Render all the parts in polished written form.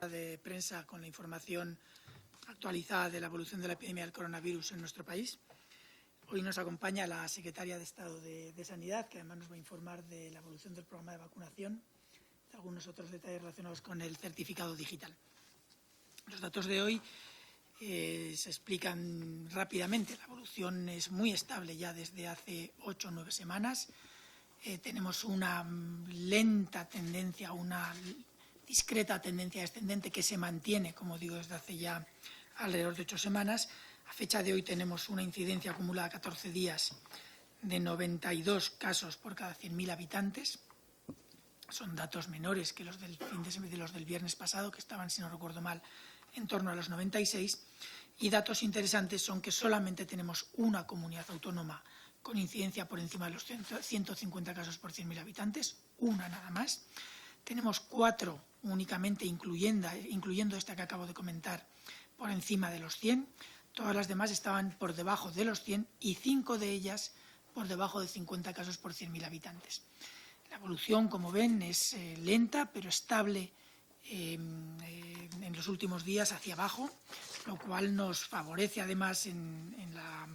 de prensa con la información actualizada de la evolución de la epidemia del coronavirus en nuestro país. Hoy nos acompaña la secretaria de Estado de Sanidad, que además nos va a informar de la evolución del programa de vacunación, de algunos otros detalles relacionados con el certificado digital. Los datos de hoy se explican rápidamente. La evolución es muy estable ya desde hace 8 o 9 semanas. Tenemos una lenta tendencia, una discreta tendencia descendente que se mantiene, como digo, desde hace ya alrededor de 8 semanas. A fecha de hoy tenemos una incidencia acumulada a 14 días de 92 casos por cada 100.000 habitantes. Son datos menores que los del viernes pasado, que estaban, si no recuerdo mal, en torno a los 96. Y datos interesantes son que solamente tenemos una comunidad autónoma con incidencia por encima de los 150 casos por 100.000 habitantes, una nada más. Tenemos 4 únicamente, incluyendo esta que acabo de comentar, por encima de los 100. Todas las demás estaban por debajo de los 100 y 5 de ellas por debajo de 50 casos por 100.000 habitantes. La evolución, como ven, es lenta pero estable en los últimos días hacia abajo, lo cual nos favorece además en la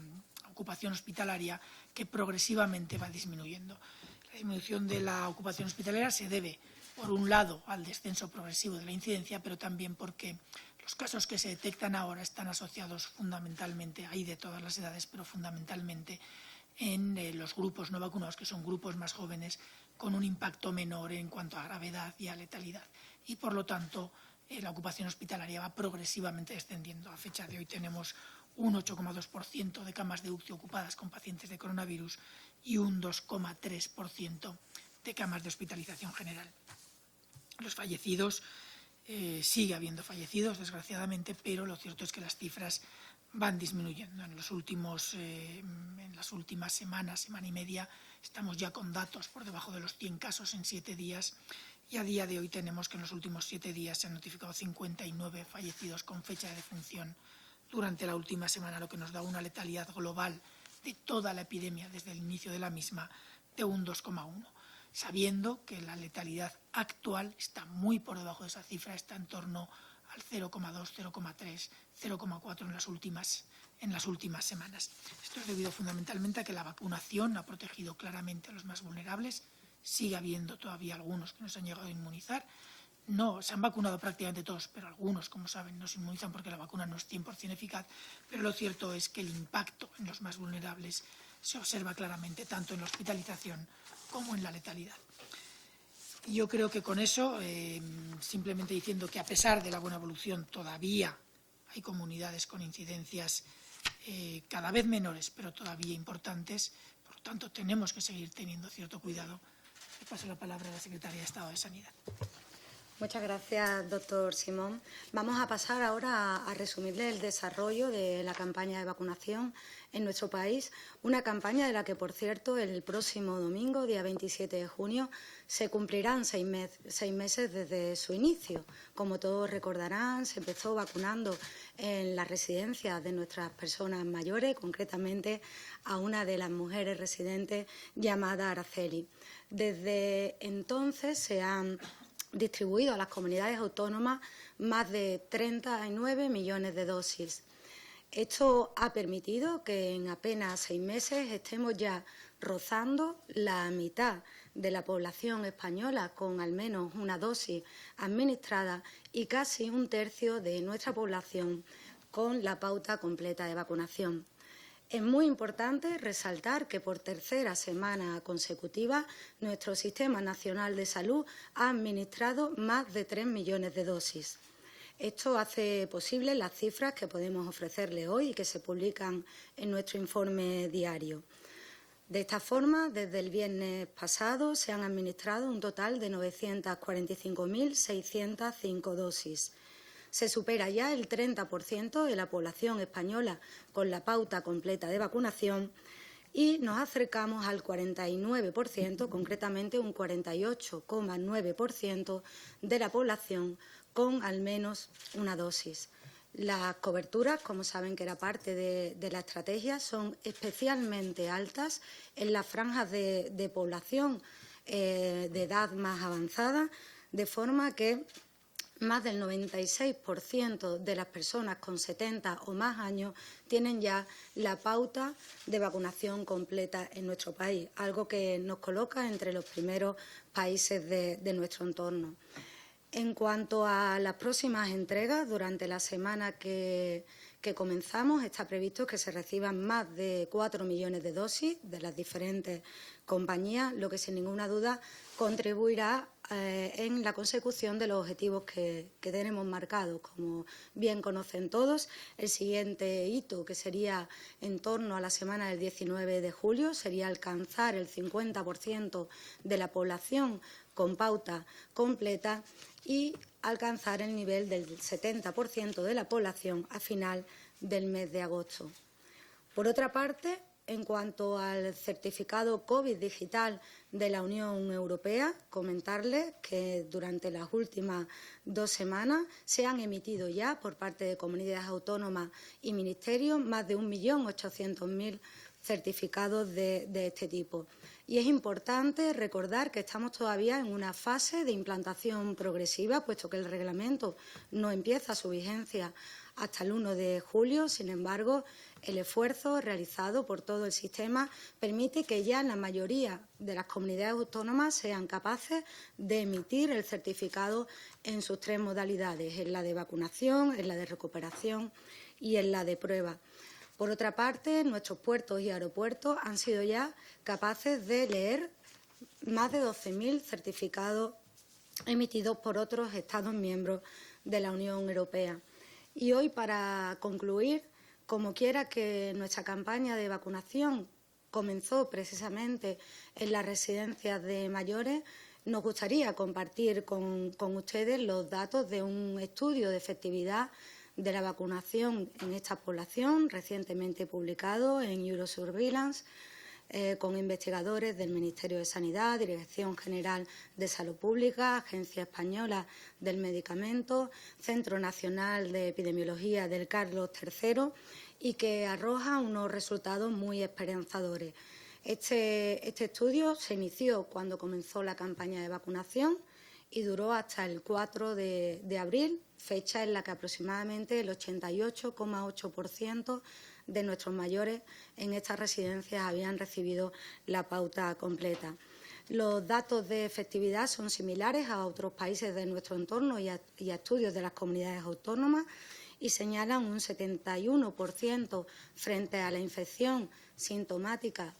ocupación hospitalaria, que progresivamente va disminuyendo. La disminución de la ocupación hospitalaria se debe, por un lado, al descenso progresivo de la incidencia, pero también porque los casos que se detectan ahora están asociados fundamentalmente, hay de todas las edades, pero fundamentalmente en los grupos no vacunados, que son grupos más jóvenes, con un impacto menor en cuanto a gravedad y a letalidad. Y, por lo tanto, la ocupación hospitalaria va progresivamente descendiendo. A fecha de hoy tenemos un 8,2% de camas de UCI ocupadas con pacientes de coronavirus y un 2,3% de camas de hospitalización general. Los fallecidos, sigue habiendo fallecidos, desgraciadamente, pero lo cierto es que las cifras van disminuyendo. En las últimas semanas, semana y media, estamos ya con datos por debajo de los 100 casos en 7 días y a día de hoy tenemos que en los últimos 7 días se han notificado 59 fallecidos con fecha de defunción durante la última semana, lo que nos da una letalidad global de toda la epidemia desde el inicio de la misma de un 2,1, sabiendo que la letalidad actual está muy por debajo de esa cifra, está en torno al 0,2, 0,3, 0,4 en las últimas semanas. Esto es debido fundamentalmente a que la vacunación ha protegido claramente a los más vulnerables. Sigue habiendo todavía algunos que no se han llegado a inmunizar. No, se han vacunado prácticamente todos, pero algunos, como saben, no se inmunizan porque la vacuna no es 100% eficaz. Pero lo cierto es que el impacto en los más vulnerables se observa claramente, tanto en la hospitalización como en la letalidad. Y yo creo que con eso, simplemente diciendo que a pesar de la buena evolución, todavía hay comunidades con incidencias cada vez menores, pero todavía importantes. Por lo tanto, tenemos que seguir teniendo cierto cuidado. Le paso la palabra a la secretaria de Estado de Sanidad. Muchas gracias, doctor Simón. Vamos a pasar ahora a resumirle el desarrollo de la campaña de vacunación en nuestro país, una campaña de la que, por cierto, el próximo domingo, día 27 de junio, se cumplirán 6 meses desde su inicio. Como todos recordarán, se empezó vacunando en las residencias de nuestras personas mayores, concretamente a una de las mujeres residentes llamada Araceli. Desde entonces se han distribuido a las comunidades autónomas más de 39 millones de dosis. Esto ha permitido que en apenas 6 meses estemos ya rozando la mitad de la población española con al menos una dosis administrada y casi un tercio de nuestra población con la pauta completa de vacunación. Es muy importante resaltar que por tercera semana consecutiva nuestro Sistema Nacional de Salud ha administrado más de 3 millones de dosis. Esto hace posible las cifras que podemos ofrecerle hoy y que se publican en nuestro informe diario. De esta forma, desde el viernes pasado se han administrado un total de 945.605 dosis. Se supera ya el 30% de la población española con la pauta completa de vacunación y nos acercamos al 49%, concretamente un 48,9% de la población con al menos una dosis. Las coberturas, como saben que era parte de la estrategia, son especialmente altas en las franjas de población de edad más avanzada, de forma que más del 96% de las personas con 70 o más años tienen ya la pauta de vacunación completa en nuestro país, algo que nos coloca entre los primeros países de nuestro entorno. En cuanto a las próximas entregas, durante la semana que comenzamos está previsto que se reciban más de 4 millones de dosis de las diferentes compañías, lo que sin ninguna duda contribuirá en la consecución de los objetivos que tenemos marcados. Como bien conocen todos, el siguiente hito, que sería en torno a la semana del 19 de julio, sería alcanzar el 50% de la población con pauta completa y alcanzar el nivel del 70% de la población a final del mes de agosto. Por otra parte, en cuanto al certificado COVID digital de la Unión Europea, comentarles que durante las últimas 2 semanas se han emitido ya por parte de comunidades autónomas y ministerios más de 1.800.000 certificados de este tipo. Y es importante recordar que estamos todavía en una fase de implantación progresiva, puesto que el reglamento no empieza su vigencia hasta el 1 de julio. Sin embargo, el esfuerzo realizado por todo el sistema permite que ya la mayoría de las comunidades autónomas sean capaces de emitir el certificado en sus 3 modalidades, en la de vacunación, en la de recuperación y en la de prueba. Por otra parte, nuestros puertos y aeropuertos han sido ya capaces de leer más de 12.000 certificados emitidos por otros Estados miembros de la Unión Europea. Y hoy, para concluir, como quiera que nuestra campaña de vacunación comenzó precisamente en las residencias de mayores, nos gustaría compartir con ustedes los datos de un estudio de efectividad de la vacunación en esta población, recientemente publicado en Eurosurveillance, con investigadores del Ministerio de Sanidad, Dirección General de Salud Pública, Agencia Española del Medicamento, Centro Nacional de Epidemiología del Carlos III, y que arroja unos resultados muy esperanzadores. Este estudio se inició cuando comenzó la campaña de vacunación y duró hasta el 4 de abril, fecha en la que aproximadamente el 88,8% de nuestros mayores en estas residencias habían recibido la pauta completa. Los datos de efectividad son similares a otros países de nuestro entorno y a estudios de las comunidades autónomas y señalan un 71% frente a la infección sintomática,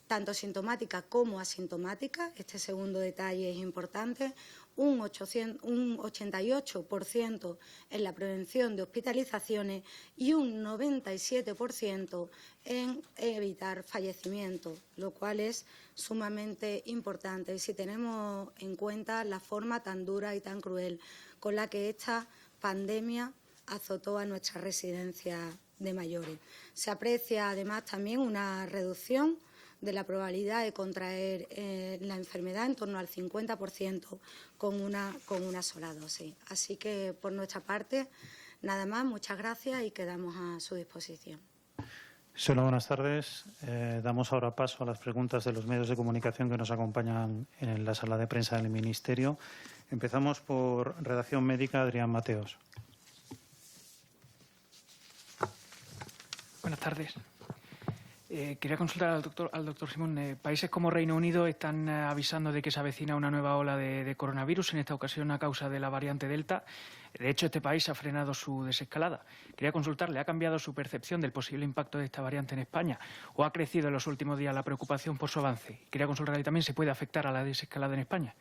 tanto sintomática como asintomática. Este segundo detalle es importante. Un 88% en la prevención de hospitalizaciones y un 97% en evitar fallecimientos, lo cual es sumamente importante si tenemos en cuenta la forma tan dura y tan cruel con la que esta pandemia azotó a nuestras residencias de mayores. Se aprecia además también una reducción de la probabilidad de contraer la enfermedad en torno al 50% con una sola dosis. Así que, por nuestra parte, nada más, muchas gracias y quedamos a su disposición. Hola, buenas tardes. Damos ahora paso a las preguntas de los medios de comunicación que nos acompañan en la sala de prensa del Ministerio. Empezamos por Redacción Médica, Adrián Mateos. Buenas tardes. Quería consultar al doctor Simón. Países como Reino Unido están avisando de que se avecina una nueva ola de coronavirus, en esta ocasión a causa de la variante Delta. De hecho, este país ha frenado su desescalada. Quería consultarle, ¿ha cambiado su percepción del posible impacto de esta variante en España o ha crecido en los últimos días la preocupación por su avance? Quería consultarle también si puede afectar a la desescalada en España.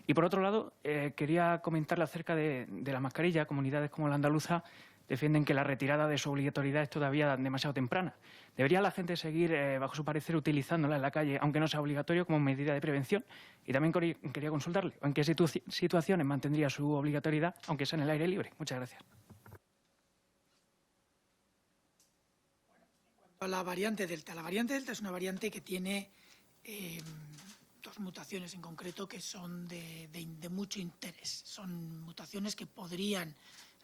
Y, por otro lado, quería comentarle acerca de la mascarilla. Comunidades como la andaluza defienden que la retirada de su obligatoriedad es todavía demasiado temprana. ¿Debería la gente seguir, bajo su parecer, utilizándola en la calle, aunque no sea obligatorio, como medida de prevención? Y también quería consultarle en qué situaciones mantendría su obligatoriedad, aunque sea en el aire libre. Muchas gracias. La variante Delta. La variante Delta es una variante que tiene 2 mutaciones en concreto que son de mucho interés. Son mutaciones que podrían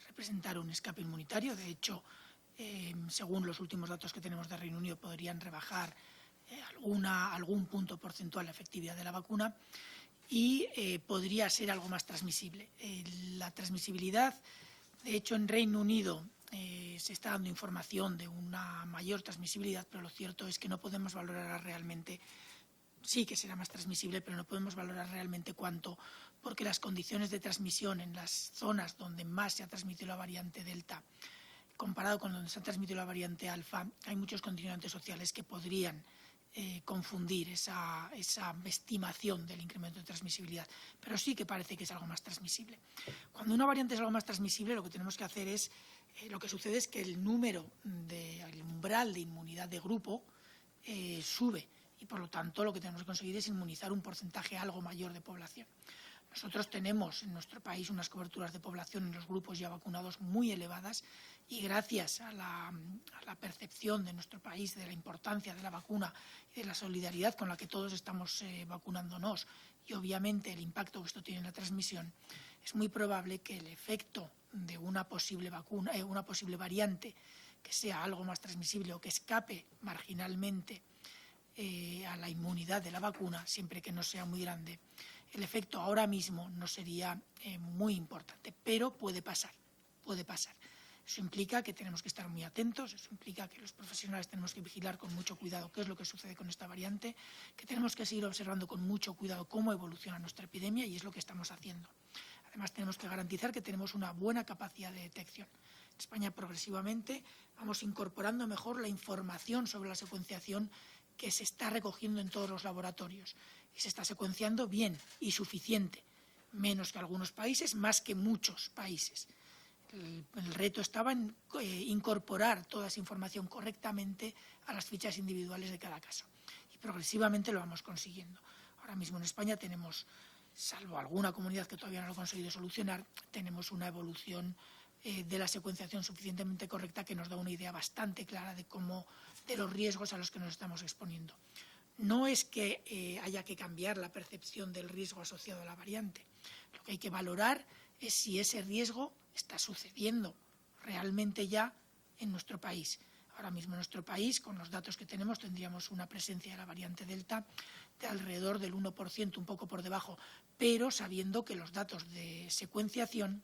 representar un escape inmunitario. De hecho, según los últimos datos que tenemos de Reino Unido, podrían rebajar algún punto porcentual la efectividad de la vacuna. y podría ser algo más transmisible. La transmisibilidad, de hecho, en Reino Unido se está dando información de una mayor transmisibilidad, pero lo cierto es que no podemos valorar realmente. Sí que será más transmisible, pero no podemos valorar realmente cuánto, porque las condiciones de transmisión en las zonas donde más se ha transmitido la variante Delta, comparado con donde se ha transmitido la variante Alfa, hay muchos condicionantes sociales que podrían confundir esa estimación del incremento de transmisibilidad, pero sí que parece que es algo más transmisible. Cuando una variante es algo más transmisible, lo que tenemos que hacer es, lo que sucede es que el umbral de inmunidad de grupo sube, y por lo tanto lo que tenemos que conseguir es inmunizar un porcentaje algo mayor de población. Nosotros tenemos en nuestro país unas coberturas de población en los grupos ya vacunados muy elevadas, y gracias a la percepción de nuestro país de la importancia de la vacuna y de la solidaridad con la que todos estamos vacunándonos, y obviamente el impacto que esto tiene en la transmisión, es muy probable que el efecto de una posible variante que sea algo más transmisible o que escape marginalmente a la inmunidad de la vacuna, siempre que no sea muy grande, el efecto ahora mismo no sería muy importante, pero puede pasar, puede pasar. Eso implica que tenemos que estar muy atentos, eso implica que los profesionales tenemos que vigilar con mucho cuidado qué es lo que sucede con esta variante, que tenemos que seguir observando con mucho cuidado cómo evoluciona nuestra epidemia, y es lo que estamos haciendo. Además, tenemos que garantizar que tenemos una buena capacidad de detección. En España, progresivamente, vamos incorporando mejor la información sobre la secuenciación que se está recogiendo en todos los laboratorios, y se está secuenciando bien y suficiente, menos que algunos países, más que muchos países. El reto estaba en incorporar toda esa información correctamente a las fichas individuales de cada caso, y progresivamente lo vamos consiguiendo. Ahora mismo en España tenemos, salvo alguna comunidad que todavía no lo ha conseguido solucionar, tenemos una evolución de la secuenciación suficientemente correcta que nos da una idea bastante clara de los riesgos a los que nos estamos exponiendo. No es que haya que cambiar la percepción del riesgo asociado a la variante. Lo que hay que valorar es si ese riesgo está sucediendo realmente ya en nuestro país. Ahora mismo en nuestro país, con los datos que tenemos, tendríamos una presencia de la variante Delta de alrededor del 1%, un poco por debajo, pero sabiendo que los datos de secuenciación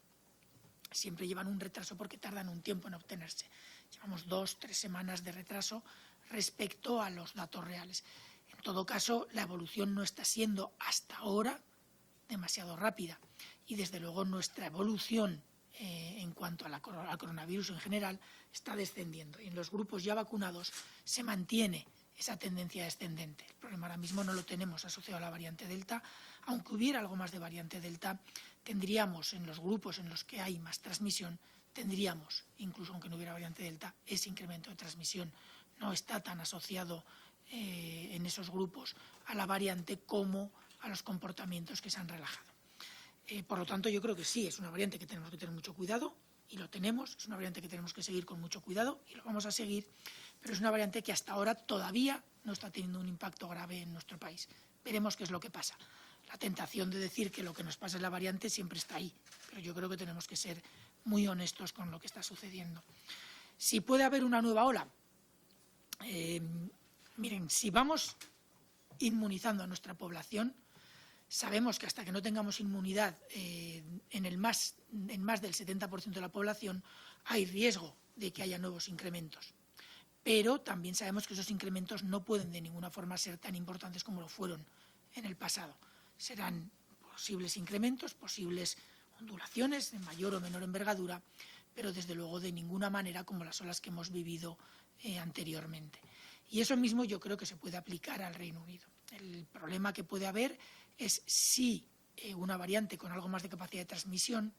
siempre llevan un retraso porque tardan un tiempo en obtenerse. Llevamos 2-3 semanas de retraso respecto a los datos reales. En todo caso, la evolución no está siendo hasta ahora demasiado rápida, y desde luego nuestra evolución en cuanto al coronavirus en general está descendiendo, y en los grupos ya vacunados se mantiene esa tendencia descendente. El problema ahora mismo no lo tenemos asociado a la variante Delta. Aunque hubiera algo más de variante Delta, tendríamos en los grupos en los que hay más transmisión, tendríamos, incluso aunque no hubiera variante Delta, ese incremento de transmisión. No está tan asociado en esos grupos a la variante como a los comportamientos que se han relajado. Por lo tanto, yo creo que sí, es una variante que tenemos que tener mucho cuidado, y lo tenemos. Es una variante que tenemos que seguir con mucho cuidado, y lo vamos a seguir, pero es una variante que hasta ahora todavía no está teniendo un impacto grave en nuestro país. Veremos qué es lo que pasa. La tentación de decir que lo que nos pasa es la variante siempre está ahí, pero yo creo que tenemos que ser muy honestos con lo que está sucediendo. Si puede haber una nueva ola, miren, si vamos inmunizando a nuestra población, sabemos que hasta que no tengamos inmunidad en más del 70% de la población, hay riesgo de que haya nuevos incrementos. Pero también sabemos que esos incrementos no pueden de ninguna forma ser tan importantes como lo fueron en el pasado. Serán posibles incrementos, posibles ondulaciones de mayor o menor envergadura, pero desde luego de ninguna manera como las olas que hemos vivido anteriormente. Y eso mismo yo creo que se puede aplicar al Reino Unido. El problema que puede haber es si una variante con algo más de capacidad de transmisión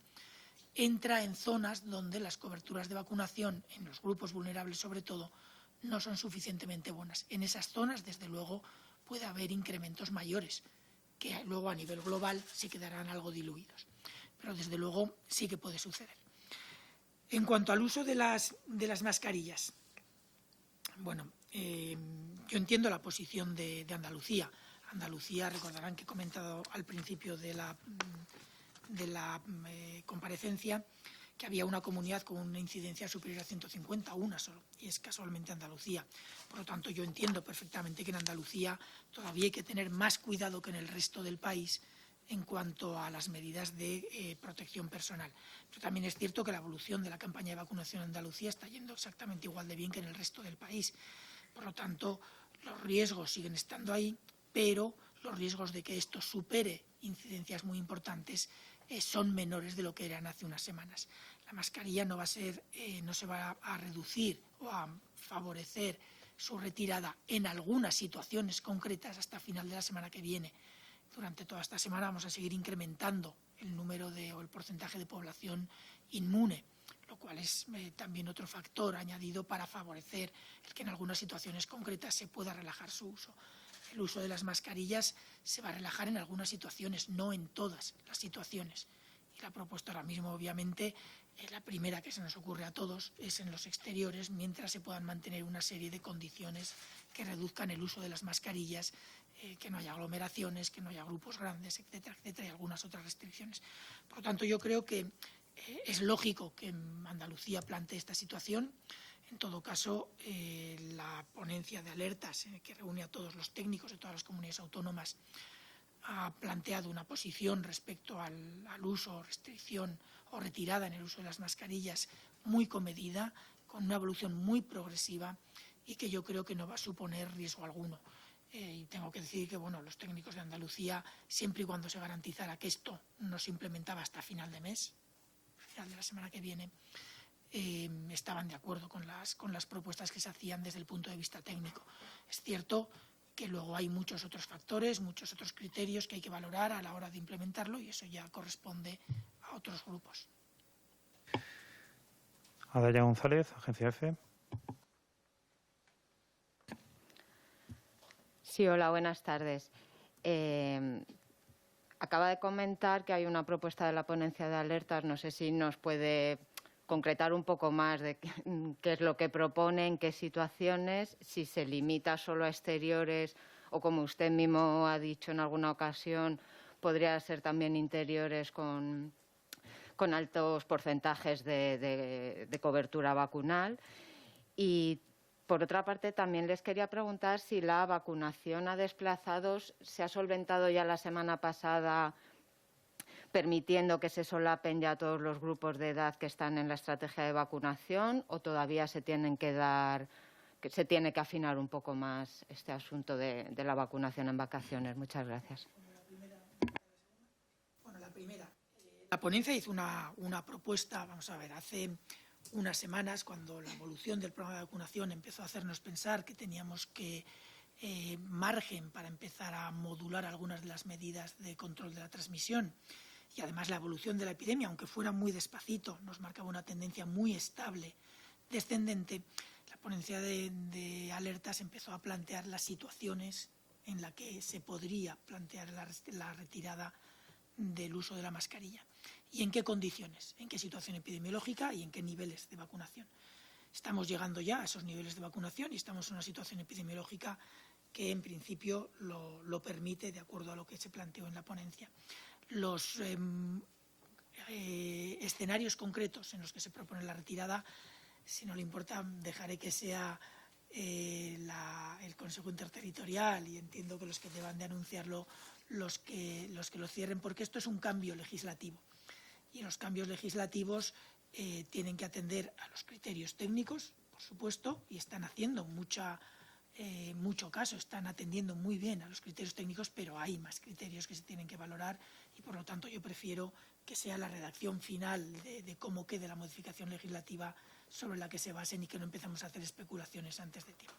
entra en zonas donde las coberturas de vacunación, en los grupos vulnerables sobre todo, no son suficientemente buenas. En esas zonas, desde luego, puede haber incrementos mayores, que luego a nivel global sí quedarán algo diluidos. Pero desde luego sí que puede suceder. En cuanto al uso de las mascarillas, bueno, yo entiendo la posición de Andalucía. Andalucía, recordarán que he comentado al principio de la comparecencia que había una comunidad con una incidencia superior a 150, una solo, y es casualmente Andalucía. Por lo tanto, yo entiendo perfectamente que en Andalucía todavía hay que tener más cuidado que en el resto del país en cuanto a las medidas de protección personal. Pero también es cierto que la evolución de la campaña de vacunación en Andalucía está yendo exactamente igual de bien que en el resto del país. Por lo tanto, los riesgos siguen estando ahí, pero los riesgos de que esto supere incidencias muy importantes son menores de lo que eran hace unas semanas. La mascarilla no se va a reducir o a favorecer su retirada en algunas situaciones concretas hasta final de la semana que viene. Durante toda esta semana vamos a seguir incrementando el número o el porcentaje de población inmune, lo cual es también otro factor añadido para favorecer el que en algunas situaciones concretas se pueda relajar su uso. El uso de las mascarillas se va a relajar en algunas situaciones, no en todas las situaciones. Y la propuesta ahora mismo, obviamente, la primera que se nos ocurre a todos es en los exteriores, mientras se puedan mantener una serie de condiciones que reduzcan el uso de las mascarillas, que no haya aglomeraciones, que no haya grupos grandes, etcétera, etcétera, y algunas otras restricciones. Por lo tanto, yo creo que es lógico que Andalucía plantee esta situación. En todo caso, la ponencia de alertas, que reúne a todos los técnicos de todas las comunidades autónomas, ha planteado una posición respecto al uso, restricción o retirada en el uso de las mascarillas muy comedida, con una evolución muy progresiva y que yo creo que no va a suponer riesgo alguno. Y tengo que decir que los técnicos de Andalucía, siempre y cuando se garantizara que esto no se implementaba hasta final de mes, final de la semana que viene, estaban de acuerdo con las propuestas que se hacían desde el punto de vista técnico. Es cierto que luego hay muchos otros factores, muchos otros criterios que hay que valorar a la hora de implementarlo y eso ya corresponde a otros grupos. Adaya González, Agencia EFE. Sí, hola, buenas tardes. Acaba de comentar que hay una propuesta de la ponencia de alertas. No sé si nos puede concretar un poco más de qué es lo que propone, en qué situaciones, si se limita solo a exteriores o, como usted mismo ha dicho en alguna ocasión, podría ser también interiores con altos porcentajes de cobertura vacunal. Y, por otra parte, también les quería preguntar si la vacunación a desplazados se ha solventado ya la semana pasada, permitiendo que se solapen ya todos los grupos de edad que están en la estrategia de vacunación, o todavía se tiene que afinar un poco más este asunto de la vacunación en vacaciones. Muchas gracias. La primera. La ponencia hizo una propuesta, vamos a ver, hace unas semanas, cuando la evolución del programa de vacunación empezó a hacernos pensar que teníamos margen para empezar a modular algunas de las medidas de control de la transmisión. Y además la evolución de la epidemia, aunque fuera muy despacito, nos marcaba una tendencia muy estable, descendente. La ponencia de alertas empezó a plantear las situaciones en las que se podría plantear la retirada del uso de la mascarilla. ¿Y en qué condiciones? ¿En qué situación epidemiológica y en qué niveles de vacunación? Estamos llegando ya a esos niveles de vacunación y estamos en una situación epidemiológica que en principio lo permite, de acuerdo a lo que se planteó en la ponencia. Los escenarios concretos en los que se propone la retirada, si no le importa, dejaré que sea el Consejo Interterritorial, y entiendo que los que deban de anunciarlo los que lo cierren, porque esto es un cambio legislativo y los cambios legislativos tienen que atender a los criterios técnicos, por supuesto, y están haciendo mucho caso, están atendiendo muy bien a los criterios técnicos, pero hay más criterios que se tienen que valorar y, por lo tanto, yo prefiero que sea la redacción final de cómo quede la modificación legislativa sobre la que se basen y que no empecemos a hacer especulaciones antes de tiempo.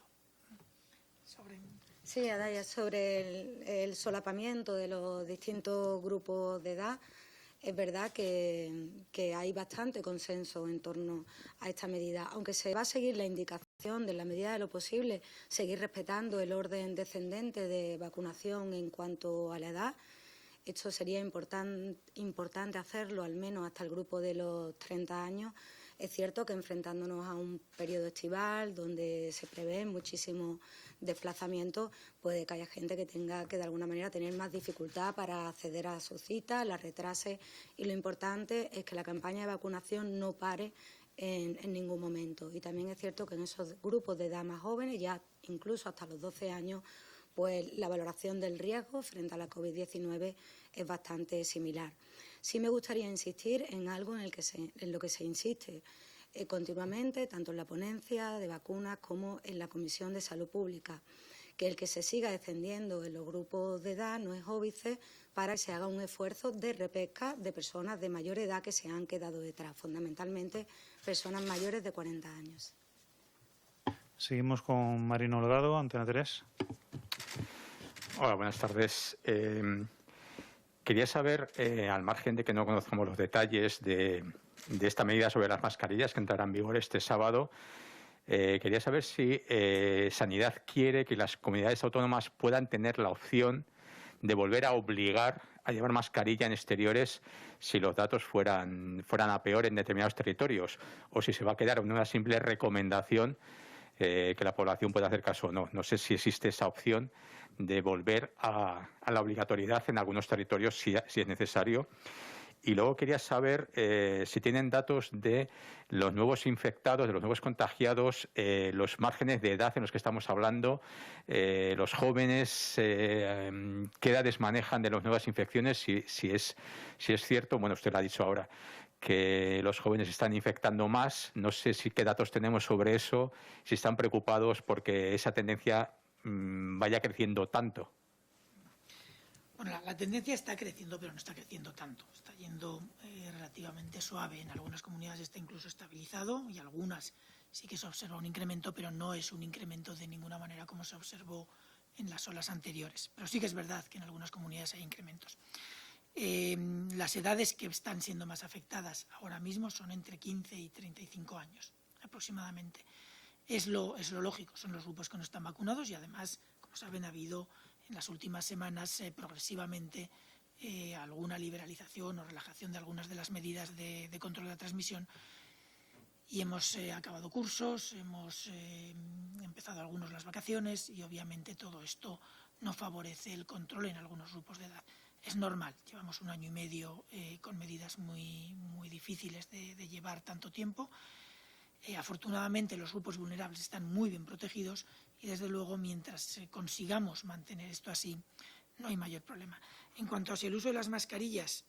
Sí, Adaya, sobre el solapamiento de los distintos grupos de edad, es verdad que hay bastante consenso en torno a esta medida, aunque se va a seguir la indicación de la medida de lo posible, seguir respetando el orden descendente de vacunación en cuanto a la edad. Esto sería importante hacerlo al menos hasta el grupo de los 30 años. Es cierto que enfrentándonos a un periodo estival donde se prevé muchísimo desplazamiento, puede que haya gente que tenga que de alguna manera tener más dificultad para acceder a su cita, la retrase, y lo importante es que la campaña de vacunación no pare en ningún momento. Y también es cierto que en esos grupos de edad más jóvenes, ya incluso hasta los 12 años, pues la valoración del riesgo frente a la COVID-19 es bastante similar. Sí me gustaría insistir en algo en lo que se insiste continuamente, tanto en la ponencia de vacunas como en la Comisión de Salud Pública, que el que se siga descendiendo en los grupos de edad no es óbice para que se haga un esfuerzo de repesca de personas de mayor edad que se han quedado detrás, fundamentalmente personas mayores de 40 años. Seguimos con Marino Holgado, Antena 3. Hola, buenas tardes. Quería saber, al margen de que no conozcamos los detalles de esta medida sobre las mascarillas que entrará en vigor este sábado, quería saber si Sanidad quiere que las comunidades autónomas puedan tener la opción de volver a obligar a llevar mascarilla en exteriores si los datos fueran a peor en determinados territorios, o si se va a quedar en una simple recomendación que la población pueda hacer caso o no. No sé si existe esa opción de volver a la obligatoriedad en algunos territorios si es necesario. Y luego quería saber si tienen datos de los nuevos infectados, de los nuevos contagiados, los márgenes de edad en los que estamos hablando, los jóvenes, qué edades manejan de las nuevas infecciones, si es cierto, bueno, usted lo ha dicho ahora, que los jóvenes están infectando más. No sé qué datos tenemos sobre eso, si están preocupados porque esa tendencia vaya creciendo tanto. Bueno, la tendencia está creciendo, pero no está creciendo tanto. Está yendo relativamente suave. En algunas comunidades está incluso estabilizado y algunas sí que se observa un incremento, pero no es un incremento de ninguna manera como se observó en las olas anteriores. Pero sí que es verdad que en algunas comunidades hay incrementos. Las edades que están siendo más afectadas ahora mismo son entre 15 y 35 años aproximadamente. Es lo lógico, son los grupos que no están vacunados y además, como saben, ha habido en las últimas semanas progresivamente alguna liberalización o relajación de algunas de las medidas de control de la transmisión y hemos acabado cursos, hemos empezado algunos las vacaciones y obviamente todo esto no favorece el control en algunos grupos de edad. Es normal, llevamos 1 año y medio con medidas muy difíciles de llevar tanto tiempo. Afortunadamente los grupos vulnerables están muy bien protegidos y desde luego mientras consigamos mantener esto así no hay mayor problema. En cuanto a si el uso de las mascarillas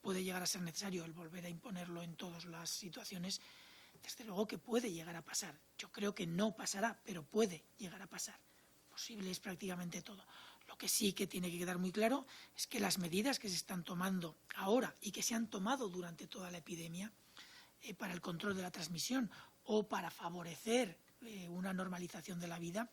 puede llegar a ser necesario el volver a imponerlo en todas las situaciones, desde luego que puede llegar a pasar. Yo creo que no pasará, pero puede llegar a pasar. Posible es prácticamente todo. Lo que sí que tiene que quedar muy claro es que las medidas que se están tomando ahora y que se han tomado durante toda la epidemia para el control de la transmisión o para favorecer una normalización de la vida,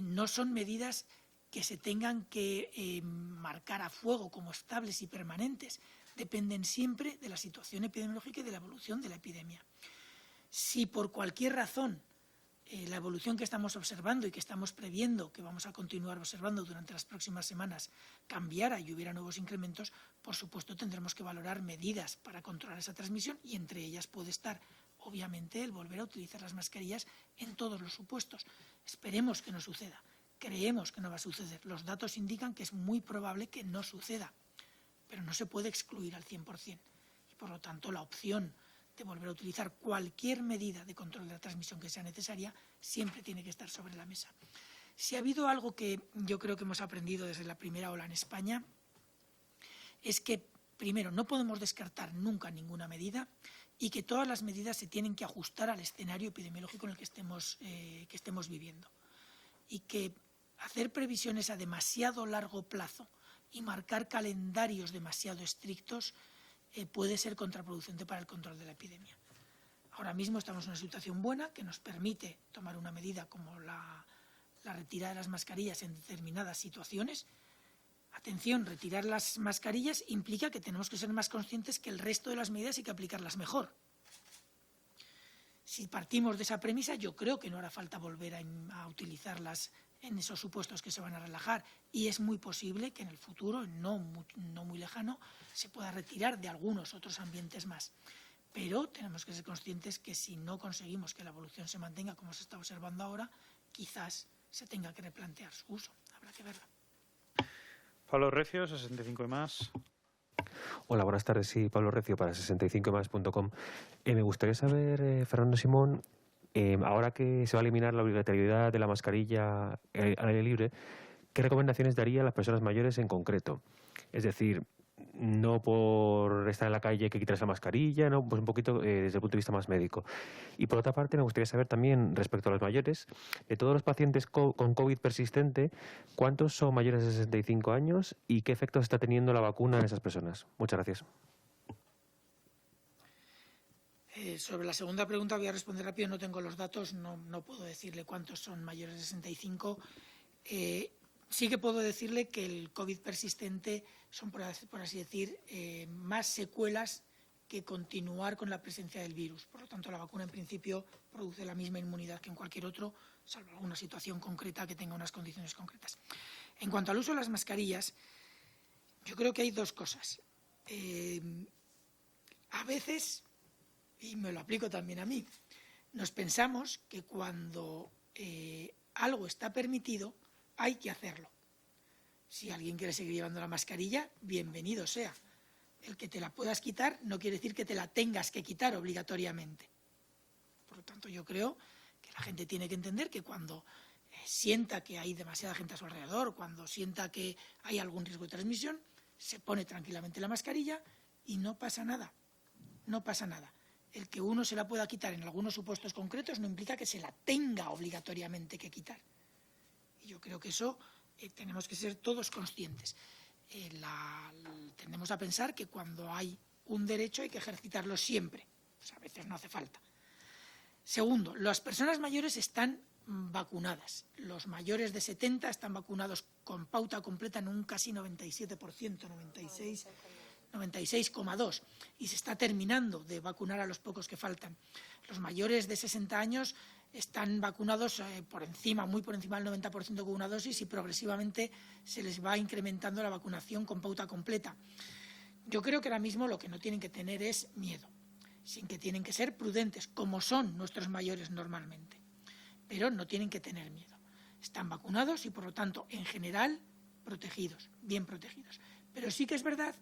no son medidas que se tengan que marcar a fuego como estables y permanentes. Dependen siempre de la situación epidemiológica y de la evolución de la epidemia. Si por cualquier razón la evolución que estamos observando y que estamos previendo, que vamos a continuar observando durante las próximas semanas, cambiara y hubiera nuevos incrementos, por supuesto tendremos que valorar medidas para controlar esa transmisión y entre ellas puede estar, obviamente, el volver a utilizar las mascarillas en todos los supuestos. Esperemos que no suceda, creemos que no va a suceder. Los datos indican que es muy probable que no suceda, pero no se puede excluir al 100%. Y por lo tanto la opción de volver a utilizar cualquier medida de control de la transmisión que sea necesaria, siempre tiene que estar sobre la mesa. Si ha habido algo que yo creo que hemos aprendido desde la primera ola en España, es que, primero, no podemos descartar nunca ninguna medida y que todas las medidas se tienen que ajustar al escenario epidemiológico en el que estemos viviendo. Y que hacer previsiones a demasiado largo plazo y marcar calendarios demasiado estrictos puede ser contraproducente para el control de la epidemia. Ahora mismo estamos en una situación buena que nos permite tomar una medida como la retirada de las mascarillas en determinadas situaciones. Atención, retirar las mascarillas implica que tenemos que ser más conscientes que el resto de las medidas hay que aplicarlas mejor. Si partimos de esa premisa, yo creo que no hará falta volver a utilizarlas en esos supuestos que se van a relajar y es muy posible que en el futuro, no muy lejano, se pueda retirar de algunos otros ambientes más. Pero tenemos que ser conscientes que si no conseguimos que la evolución se mantenga como se está observando ahora, quizás se tenga que replantear su uso. Habrá que verlo. Pablo Recio, 65 y más. Hola, buenas tardes. Sí, Pablo Recio para 65más.com. Me gustaría saber, Fernando Simón, ahora que se va a eliminar la obligatoriedad de la mascarilla al aire libre, ¿qué recomendaciones daría a las personas mayores en concreto? Es decir, no por estar en la calle hay que quitarse la mascarilla, ¿no? Pues un poquito desde el punto de vista más médico. Y por otra parte, me gustaría saber también, respecto a los mayores, de todos los pacientes con COVID persistente, ¿cuántos son mayores de 65 años y qué efectos está teniendo la vacuna en esas personas? Muchas gracias. Sobre la segunda pregunta voy a responder rápido, no tengo los datos, no puedo decirle cuántos son mayores de 65. Sí que puedo decirle que el COVID persistente son, por así decir, más secuelas que continuar con la presencia del virus. Por lo tanto, la vacuna en principio produce la misma inmunidad que en cualquier otro, salvo alguna situación concreta que tenga unas condiciones concretas. En cuanto al uso de las mascarillas, yo creo que hay dos cosas. A veces, y me lo aplico también a mí, nos pensamos que cuando algo está permitido, hay que hacerlo. Si alguien quiere seguir llevando la mascarilla, bienvenido sea. El que te la puedas quitar no quiere decir que te la tengas que quitar obligatoriamente. Por lo tanto, yo creo que la gente tiene que entender que cuando sienta que hay demasiada gente a su alrededor, cuando sienta que hay algún riesgo de transmisión, se pone tranquilamente la mascarilla y no pasa nada. No pasa nada. El que uno se la pueda quitar en algunos supuestos concretos no implica que se la tenga obligatoriamente que quitar. Y yo creo que eso tenemos que ser todos conscientes. Tendemos a pensar que cuando hay un derecho hay que ejercitarlo siempre. Pues a veces no hace falta. Segundo, las personas mayores están vacunadas. Los mayores de 70 están vacunados con pauta completa en un casi 97%, 96,2%, y se está terminando de vacunar a los pocos que faltan. Los mayores de 60 años están vacunados muy por encima del 90% con una dosis y progresivamente se les va incrementando la vacunación con pauta completa. Yo creo que ahora mismo lo que no tienen que tener es miedo, sin que tienen que ser prudentes, como son nuestros mayores normalmente, pero no tienen que tener miedo. Están vacunados y, por lo tanto, en general, protegidos, bien protegidos. Pero sí que es verdad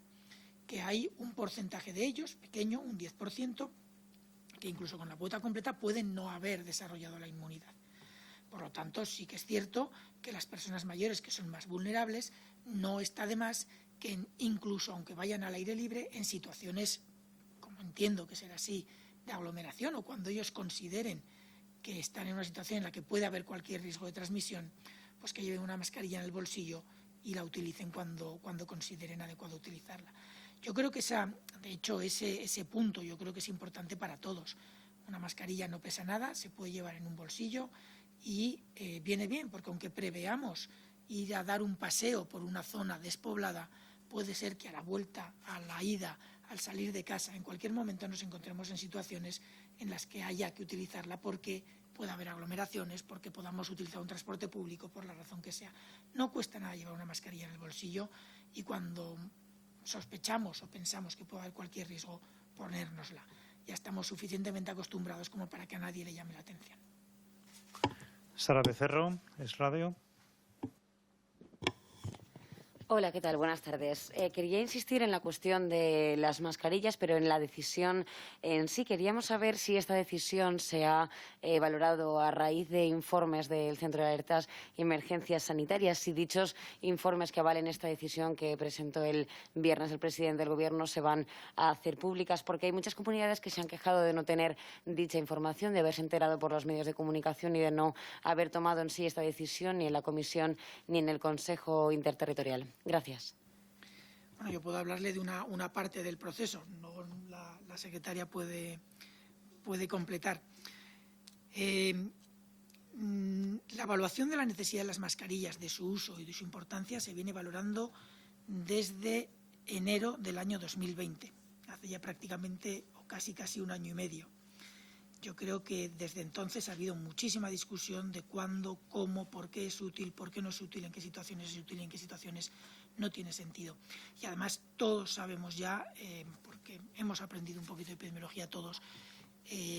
que hay un porcentaje de ellos, pequeño, un 10%, que incluso con la pauta completa pueden no haber desarrollado la inmunidad. Por lo tanto, sí que es cierto que las personas mayores que son más vulnerables, no está de más que incluso aunque vayan al aire libre, en situaciones, como entiendo que será así, de aglomeración o cuando ellos consideren que están en una situación en la que puede haber cualquier riesgo de transmisión, pues que lleven una mascarilla en el bolsillo y la utilicen cuando consideren adecuado utilizarla. Yo creo que ese punto yo creo que es importante para todos. Una mascarilla no pesa nada, se puede llevar en un bolsillo y viene bien, porque aunque preveamos ir a dar un paseo por una zona despoblada, puede ser que a la vuelta, a la ida, al salir de casa, en cualquier momento nos encontremos en situaciones en las que haya que utilizarla porque pueda haber aglomeraciones, porque podamos utilizar un transporte público, por la razón que sea. No cuesta nada llevar una mascarilla en el bolsillo y cuando sospechamos o pensamos que puede haber cualquier riesgo, ponérnosla. Ya estamos suficientemente acostumbrados como para que a nadie le llame la atención. Sara Becerro, Es Radio. Hola, ¿qué tal? Buenas tardes. Quería insistir en la cuestión de las mascarillas, pero en la decisión en sí. Queríamos saber si esta decisión se ha valorado a raíz de informes del Centro de Alertas y Emergencias Sanitarias, si dichos informes que avalen esta decisión que presentó el viernes el presidente del Gobierno se van a hacer públicas, porque hay muchas comunidades que se han quejado de no tener dicha información, de haberse enterado por los medios de comunicación y de no haber tomado en sí esta decisión ni en la Comisión ni en el Consejo Interterritorial. Gracias. Bueno, yo puedo hablarle de una parte del proceso, no la secretaria puede completar. La evaluación de la necesidad de las mascarillas, de su uso y de su importancia se viene valorando desde enero del año 2020, hace ya prácticamente o casi un año y medio. Yo creo que desde entonces ha habido muchísima discusión de cuándo, cómo, por qué es útil, por qué no es útil, en qué situaciones es útil y en qué situaciones no tiene sentido. Y además todos sabemos ya, porque hemos aprendido un poquito de epidemiología todos,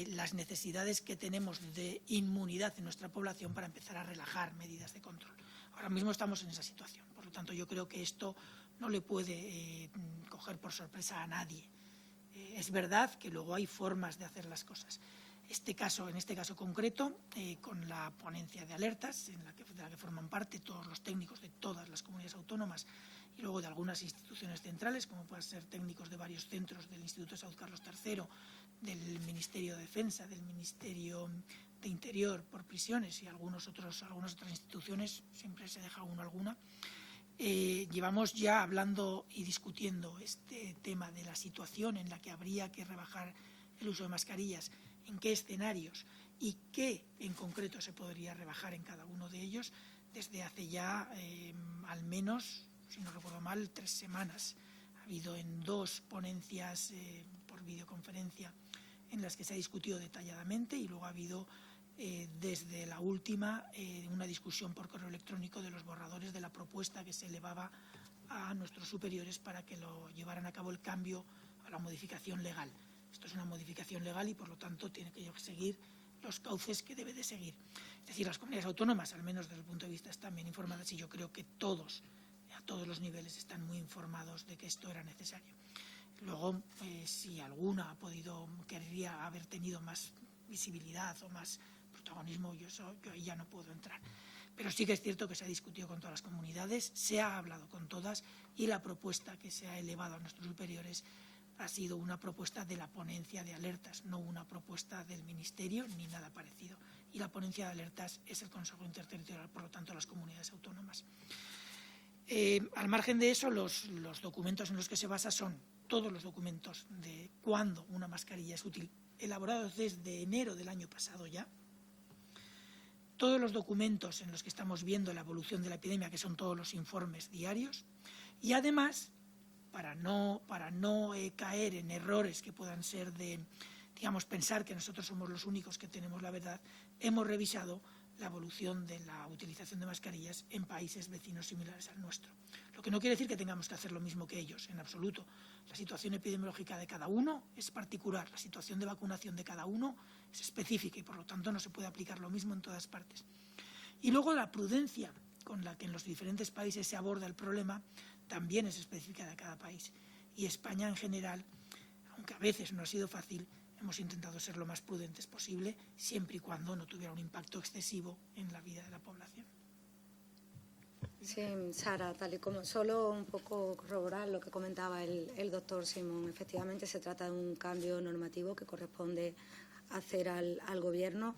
las necesidades que tenemos de inmunidad en nuestra población para empezar a relajar medidas de control. Ahora mismo estamos en esa situación. Por lo tanto, yo creo que esto no le puede coger por sorpresa a nadie. Es verdad que luego hay formas de hacer las cosas. en este caso concreto, con la ponencia de alertas, de la que forman parte todos los técnicos de todas las comunidades autónomas y luego de algunas instituciones centrales, como pueden ser técnicos de varios centros del Instituto de Salud Carlos III, del Ministerio de Defensa, del Ministerio de Interior por prisiones y algunas otras instituciones, siempre se deja alguna. Llevamos ya hablando y discutiendo este tema de la situación en la que habría que rebajar el uso de mascarillas, en qué escenarios y qué en concreto se podría rebajar en cada uno de ellos desde hace ya al menos, si no recuerdo mal, 3 semanas. Ha habido en 2 ponencias por videoconferencia en las que se ha discutido detalladamente y luego ha habido desde la última una discusión por correo electrónico de los borradores de la propuesta que se elevaba a nuestros superiores para que lo llevaran a cabo el cambio a la modificación legal. Esto es una modificación legal y, por lo tanto, tiene que seguir los cauces que debe de seguir. Es decir, las comunidades autónomas, al menos desde el punto de vista, están bien informadas y yo creo que todos, a todos los niveles, están muy informados de que esto era necesario. Luego, si alguna querría haber tenido más visibilidad o más protagonismo, yo ahí ya no puedo entrar. Pero sí que es cierto que se ha discutido con todas las comunidades, se ha hablado con todas y la propuesta que se ha elevado a nuestros superiores ha sido una propuesta de la ponencia de alertas, no una propuesta del Ministerio ni nada parecido. Y la ponencia de alertas es el Consejo Interterritorial, por lo tanto, las comunidades autónomas. Al margen de eso, los documentos en los que se basa son todos los documentos de cuándo una mascarilla es útil, elaborados desde enero del año pasado ya. Todos los documentos en los que estamos viendo la evolución de la epidemia, que son todos los informes diarios. Y además, para no caer en errores que puedan ser de, digamos, pensar que nosotros somos los únicos que tenemos la verdad, hemos revisado la evolución de la utilización de mascarillas en países vecinos similares al nuestro. Lo que no quiere decir que tengamos que hacer lo mismo que ellos, en absoluto. La situación epidemiológica de cada uno es particular, la situación de vacunación de cada uno es específica y, por lo tanto, no se puede aplicar lo mismo en todas partes. Y luego la prudencia con la que en los diferentes países se aborda el problema también es específica de cada país. Y España, en general, aunque a veces no ha sido fácil, hemos intentado ser lo más prudentes posible, siempre y cuando no tuviera un impacto excesivo en la vida de la población. Sí, Sara, tal y como solo un poco corroborar lo que comentaba el doctor Simón. Efectivamente, se trata de un cambio normativo que corresponde hacer al Gobierno.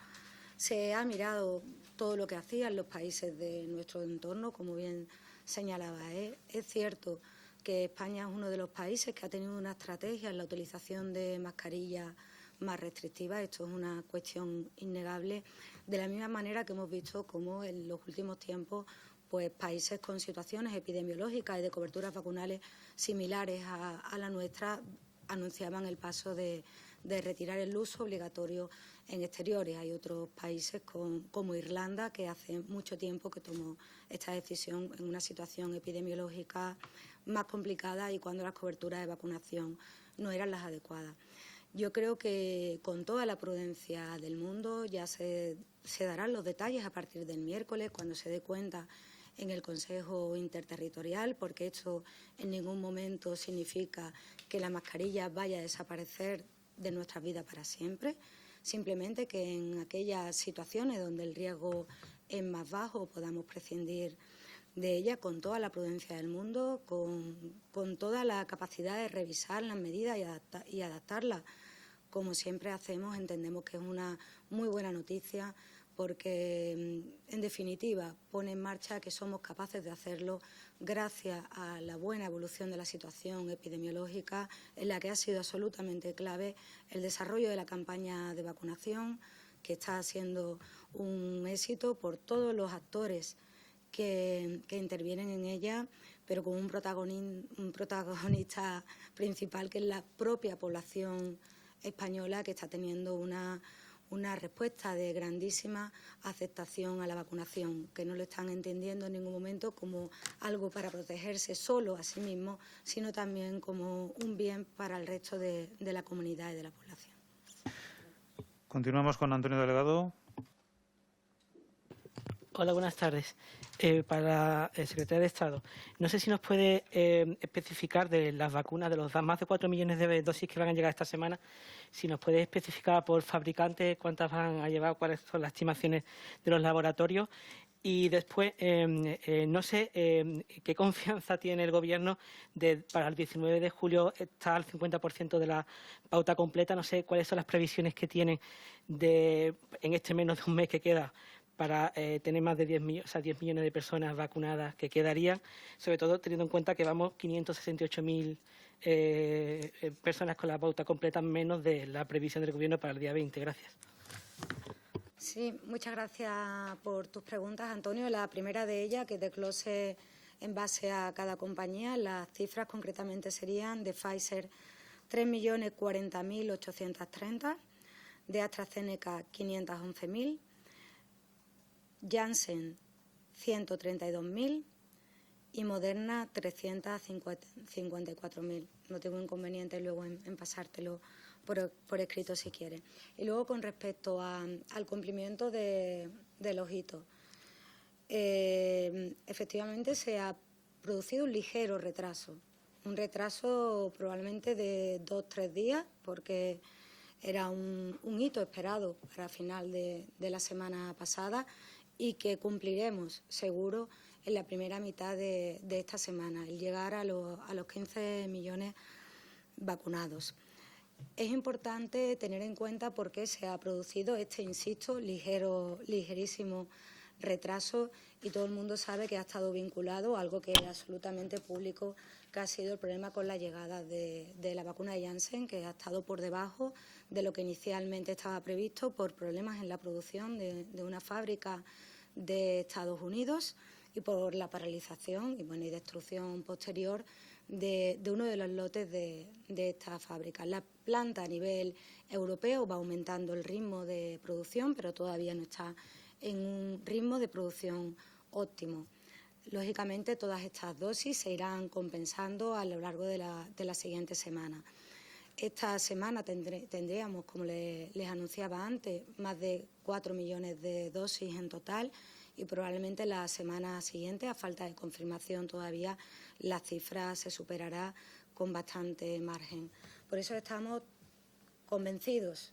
Se ha mirado todo lo que hacían los países de nuestro entorno, como bien señalaba. Es cierto que España es uno de los países que ha tenido una estrategia en la utilización de mascarillas más restrictiva. Esto es una cuestión innegable, de la misma manera que hemos visto cómo en los últimos tiempos pues países con situaciones epidemiológicas y de coberturas vacunales similares a la nuestra anunciaban el paso de retirar el uso obligatorio en exteriores. Hay otros países como Irlanda que hace mucho tiempo que tomó esta decisión en una situación epidemiológica más complicada y cuando las coberturas de vacunación no eran las adecuadas. Yo creo que con toda la prudencia del mundo ya se darán los detalles a partir del miércoles, cuando se dé cuenta en el Consejo Interterritorial, porque esto en ningún momento significa que la mascarilla vaya a desaparecer de nuestras vidas para siempre, simplemente que en aquellas situaciones donde el riesgo es más bajo podamos prescindir de ella con toda la prudencia del mundo, con toda la capacidad de revisar las medidas y adaptarlas. Como siempre hacemos, entendemos que es una muy buena noticia porque, en definitiva, pone en marcha que somos capaces de hacerlo gracias a la buena evolución de la situación epidemiológica, en la que ha sido absolutamente clave el desarrollo de la campaña de vacunación, que está siendo un éxito por todos los actores que intervienen en ella, pero con un protagonista principal, que es la propia población española, que está teniendo una respuesta de grandísima aceptación a la vacunación, que no lo están entendiendo en ningún momento como algo para protegerse solo a sí mismo, sino también como un bien para el resto de la comunidad y de la población. Continuamos con Antonio Delgado. Hola, buenas tardes. Para el secretario de Estado, no sé si nos puede especificar de las vacunas, de los más de 4 millones de dosis que van a llegar esta semana, si nos puede especificar por fabricante cuántas van a llevar, cuáles son las estimaciones de los laboratorios. Y después, no sé qué confianza tiene el Gobierno para el 19 de julio está al 50% de la pauta completa. No sé cuáles son las previsiones que tienen en este menos de un mes que queda para tener más de 10 millones de personas vacunadas que quedarían, sobre todo teniendo en cuenta que vamos 568.000 personas con la pauta completa menos de la previsión del Gobierno para el día 20. Gracias. Sí, muchas gracias por tus preguntas, Antonio. La primera de ellas, que desglose en base a cada compañía, las cifras concretamente serían de Pfizer 3.040.830, de AstraZeneca 511.000, Janssen 132.000 y Moderna 354.000. No tengo inconveniente luego en pasártelo por escrito si quieres. Y luego con respecto al cumplimiento de los hitos. Efectivamente se ha producido un ligero retraso, un retraso probablemente de 2 o 3 días, porque era un hito esperado para final de la semana pasada y que cumpliremos seguro en la primera mitad de esta semana, el llegar a los 15 millones vacunados. Es importante tener en cuenta por qué se ha producido insisto, ligerísimo retraso, y todo el mundo sabe que ha estado vinculado a algo que es absolutamente público, que ha sido el problema con la llegada de la vacuna de Janssen, que ha estado por debajo de lo que inicialmente estaba previsto por problemas en la producción de una fábrica de Estados Unidos y por la paralización y destrucción posterior de uno de los lotes de esta fábrica. La planta a nivel europeo va aumentando el ritmo de producción, pero todavía no está en un ritmo de producción óptimo. Lógicamente, todas estas dosis se irán compensando a lo largo de la siguiente semana. Esta semana tendríamos, como les anunciaba antes, más de 4 millones de dosis en total, y probablemente la semana siguiente, a falta de confirmación todavía, la cifra se superará con bastante margen. Por eso estamos convencidos,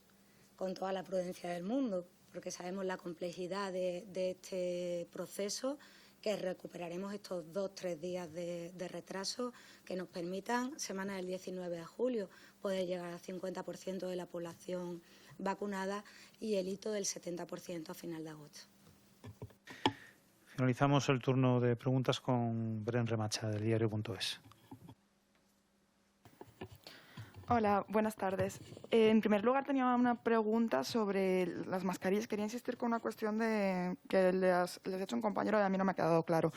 con toda la prudencia del mundo, porque sabemos la complejidad de este proceso, que recuperaremos estos 2 o 3 días de retraso que nos permitan, semana del 19 de julio, poder llegar al 50% de la población vacunada y el hito del 70% a final de agosto. Finalizamos el turno de preguntas con Belén Remacha, del diario.es. Hola, buenas tardes. En primer lugar, tenía una pregunta sobre las mascarillas. Quería insistir con una cuestión que les ha hecho un compañero y a mí no me ha quedado claro.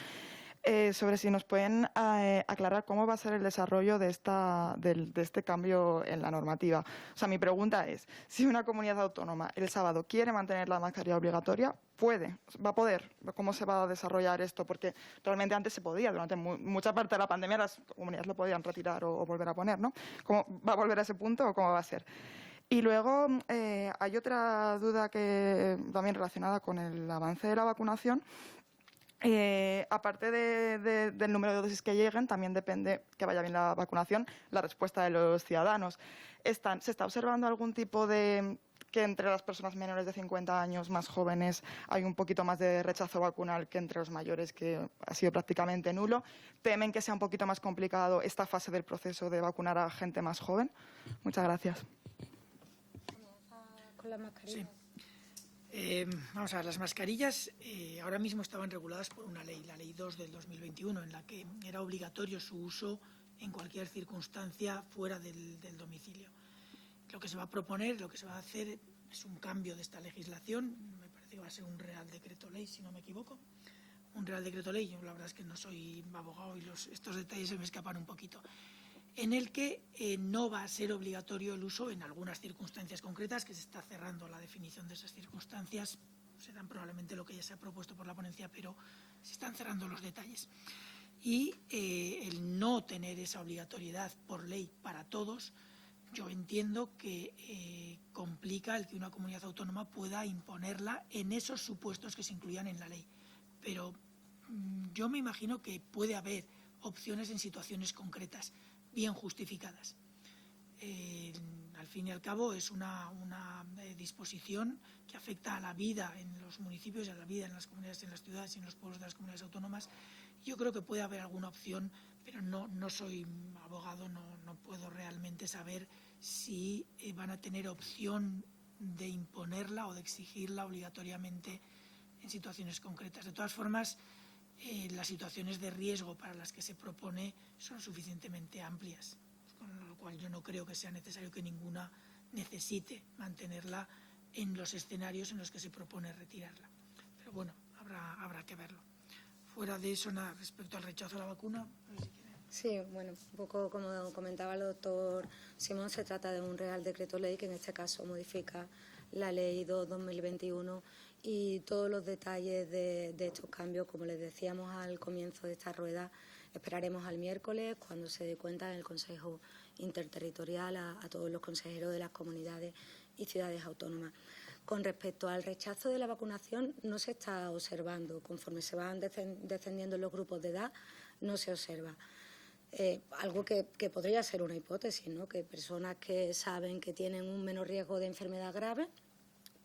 Sobre si nos pueden aclarar cómo va a ser el desarrollo de este cambio en la normativa. O sea, mi pregunta es, si una comunidad autónoma el sábado quiere mantener la mascarilla obligatoria, va a poder. ¿Cómo se va a desarrollar esto? Porque realmente antes se podía, durante mucha parte de la pandemia las comunidades lo podían retirar o volver a poner, ¿no? ¿Cómo va a volver a ese punto o cómo va a ser? Y luego hay otra duda que también relacionada con el avance de la vacunación. Aparte del número de dosis que lleguen, también depende que vaya bien la vacunación, la respuesta de los ciudadanos. ¿Se está observando algún tipo de que entre las personas menores de 50 años más jóvenes hay un poquito más de rechazo vacunal que entre los mayores, que ha sido prácticamente nulo? ¿Temen que sea un poquito más complicado esta fase del proceso de vacunar a gente más joven? Muchas gracias. Con la mascarilla. Sí. Vamos a ver, las mascarillas ahora mismo estaban reguladas por una ley, la Ley 2 del 2021, en la que era obligatorio su uso en cualquier circunstancia fuera del domicilio. Lo que se va a proponer, lo que se va a hacer es un cambio de esta legislación, me parece que va a ser un Real Decreto Ley, si no me equivoco, un Real Decreto Ley, yo la verdad es que no soy abogado y estos detalles se me escapan un poquito, en el que no va a ser obligatorio el uso en algunas circunstancias concretas, que se está cerrando la definición de esas circunstancias, serán probablemente lo que ya se ha propuesto por la ponencia, pero se están cerrando los detalles. Y el no tener esa obligatoriedad por ley para todos, yo entiendo que complica el que una comunidad autónoma pueda imponerla en esos supuestos que se incluyan en la ley. Pero yo me imagino que puede haber opciones en situaciones concretas, bien justificadas. Al fin y al cabo es una disposición que afecta a la vida en los municipios, a la vida en las comunidades, en las ciudades y en los pueblos de las comunidades autónomas. Yo creo que puede haber alguna opción, pero no soy abogado, no puedo realmente saber si van a tener opción de imponerla o de exigirla obligatoriamente en situaciones concretas. De todas formas, las situaciones de riesgo para las que se propone son suficientemente amplias, con lo cual yo no creo que sea necesario que ninguna necesite mantenerla en los escenarios en los que se propone retirarla. Pero bueno, habrá que verlo. Fuera de eso, nada, respecto al rechazo a la vacuna. Sí, bueno, un poco como comentaba el doctor Simón, se trata de un Real Decreto Ley que en este caso modifica la Ley 2/2021 y todos los detalles de estos cambios, como les decíamos al comienzo de esta rueda, esperaremos al miércoles cuando se dé cuenta en el Consejo Interterritorial a todos los consejeros de las comunidades y ciudades autónomas. Con respecto al rechazo de la vacunación, no se está observando. Conforme se van descendiendo los grupos de edad, no se observa. Algo que podría ser una hipótesis, ¿no? Que personas que saben que tienen un menor riesgo de enfermedad grave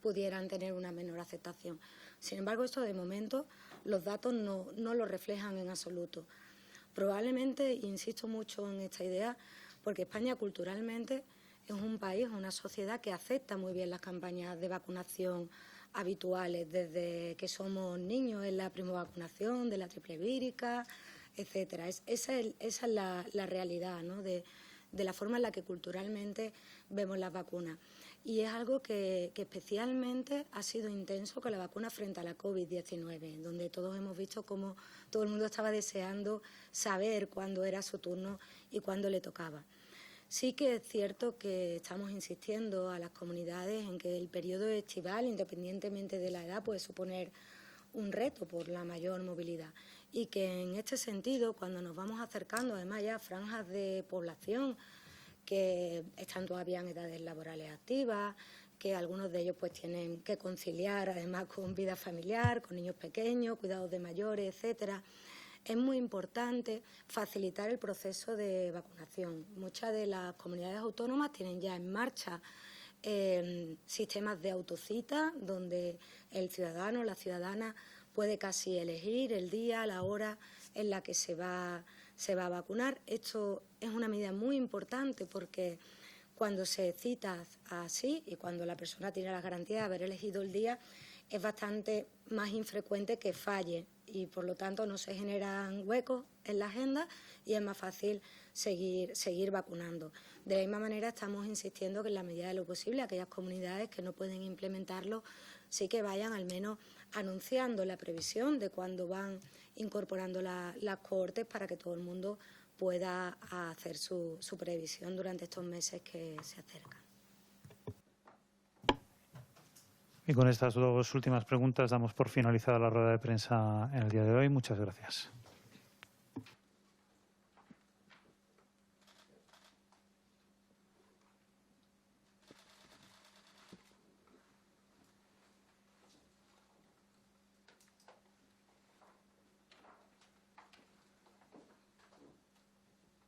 pudieran tener una menor aceptación. Sin embargo, esto de momento los datos no lo reflejan en absoluto. Probablemente, insisto mucho en esta idea, porque España culturalmente es un país, una sociedad que acepta muy bien las campañas de vacunación habituales, desde que somos niños en la primovacunación, de la triple vírica, etcétera. Esa es la realidad, ¿no? de la forma en la que culturalmente vemos las vacunas. Y es algo que especialmente ha sido intenso con la vacuna frente a la COVID-19, donde todos hemos visto cómo todo el mundo estaba deseando saber cuándo era su turno y cuándo le tocaba. Sí que es cierto que estamos insistiendo a las comunidades en que el periodo estival, independientemente de la edad, puede suponer un reto por la mayor movilidad y que en este sentido, cuando nos vamos acercando además ya a franjas de población que están todavía en edades laborales activas, que algunos de ellos pues tienen que conciliar además con vida familiar, con niños pequeños, cuidados de mayores, etcétera, es muy importante facilitar el proceso de vacunación. Muchas de las comunidades autónomas tienen ya en marcha sistemas de autocita donde el ciudadano o la ciudadana puede casi elegir el día, la hora en la que se va a vacunar. Esto es una medida muy importante porque cuando se cita así y cuando la persona tiene la garantía de haber elegido el día, es bastante más infrecuente que falle y por lo tanto no se generan huecos en la agenda y es más fácil seguir vacunando. De la misma manera estamos insistiendo que en la medida de lo posible aquellas comunidades que no pueden implementarlo sí que vayan al menos anunciando la previsión de cuándo van incorporando las cohortes para que todo el mundo pueda hacer su previsión durante estos meses que se acercan. Y con estas dos últimas preguntas damos por finalizada la rueda de prensa en el día de hoy. Muchas gracias.